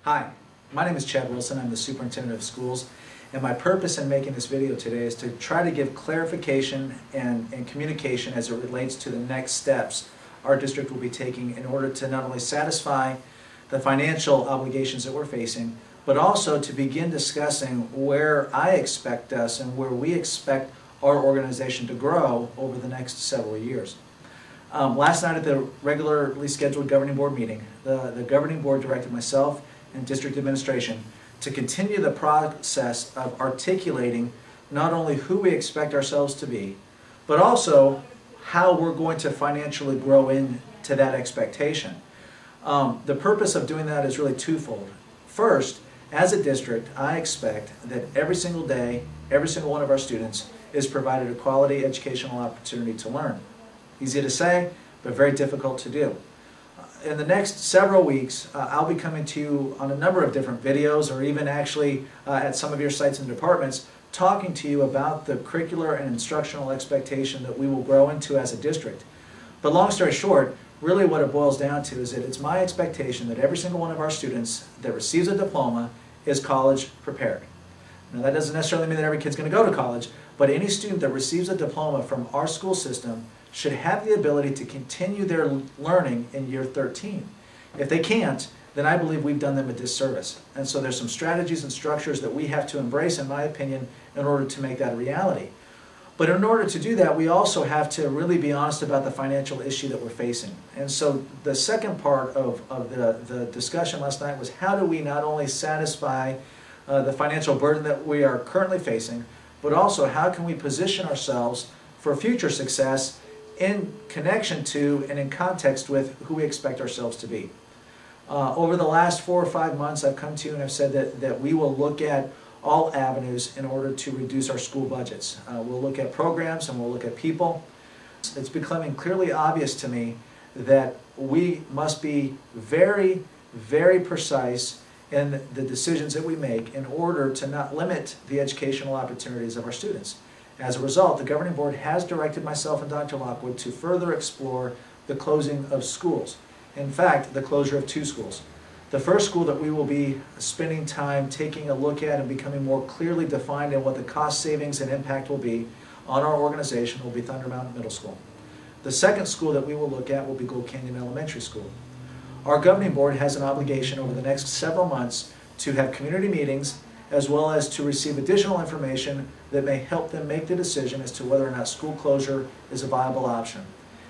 Hi, my name is Chad Wilson. I'm the Superintendent of Schools, and my purpose in making this video today is to try to give clarification and communication as it relates to the next steps our district will be taking in order to not only satisfy the financial obligations that we're facing, but also to begin discussing where I expect us and where we expect our organization to grow over the next several years. Last night at the regularly scheduled governing board meeting, the governing board directed myself and district administration to continue the process of articulating not only who we expect ourselves to be, but also how we're going to financially grow into that expectation. The purpose of doing that is really twofold. First, as a district, I expect that every single day, every single one of our students is provided a quality educational opportunity to learn. Easy to say, but very difficult to do. In the next several weeks, I'll be coming to you on a number of different videos, or even actually at some of your sites and departments, talking to you about the curricular and instructional expectation that we will grow into as a district. But long story short, really what it boils down to is that it's my expectation that every single one of our students that receives a diploma is college prepared. Now that doesn't necessarily mean that every kid's going to go to college, but any student that receives a diploma from our school system should have the ability to continue their learning in year 13. If they can't, then I believe we've done them a disservice. And so there's some strategies and structures that we have to embrace, in my opinion, in order to make that a reality. But in order to do that, we also have to really be honest about the financial issue that we're facing. And so the second part of the discussion last night was, how do we not only satisfy the financial burden that we are currently facing, but also how can we position ourselves for future success in connection to and in context with who we expect ourselves to be. Over the last 4 or 5 months, I've come to you and I've said that we will look at all avenues in order to reduce our school budgets. We'll look at programs and we'll look at people. It's becoming clearly obvious to me that we must be very, very precise in the decisions that we make in order to not limit the educational opportunities of our students. As a result, the governing board has directed myself and Dr. Lockwood to further explore the closing of schools. In fact, the closure of 2 schools. The first school that we will be spending time taking a look at and becoming more clearly defined in what the cost savings and impact will be on our organization will be Thunder Mountain Middle School. The second school that we will look at will be Gold Canyon Elementary School. Our governing board has an obligation over the next several months to have community meetings, as well as to receive additional information that may help them make the decision as to whether or not school closure is a viable option.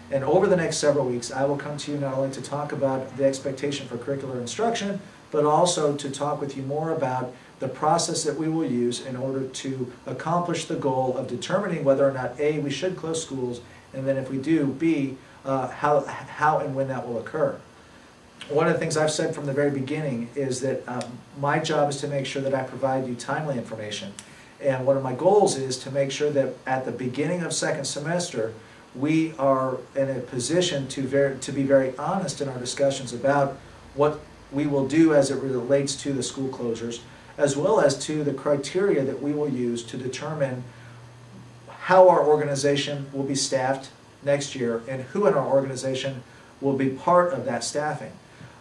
And over the next several weeks, I will come to you not only to talk about the expectation for curricular instruction, but also to talk with you more about the process that we will use in order to accomplish the goal of determining whether or not A, we should close schools, and then if we do, B, how and when that will occur. One of the things I've said from the very beginning is that my job is to make sure that I provide you timely information. And one of my goals is to make sure that at the beginning of second semester, we are in a position to be very honest in our discussions about what we will do as it relates to the school closures, as well as to the criteria that we will use to determine how our organization will be staffed next year and who in our organization will be part of that staffing.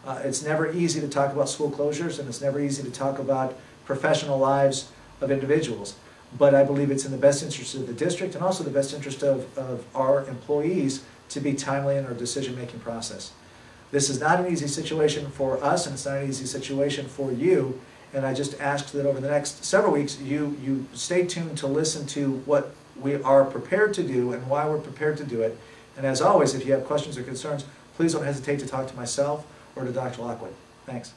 It's never easy to talk about school closures, and it's never easy to talk about professional lives of individuals. But I believe it's in the best interest of the district and also the best interest of our employees to be timely in our decision-making process. This is not an easy situation for us, and it's not an easy situation for you. And I just ask that over the next several weeks, you stay tuned to listen to what we are prepared to do and why we're prepared to do it. And as always, if you have questions or concerns, please don't hesitate to talk to myself or to Dr. Lockwood. Thanks.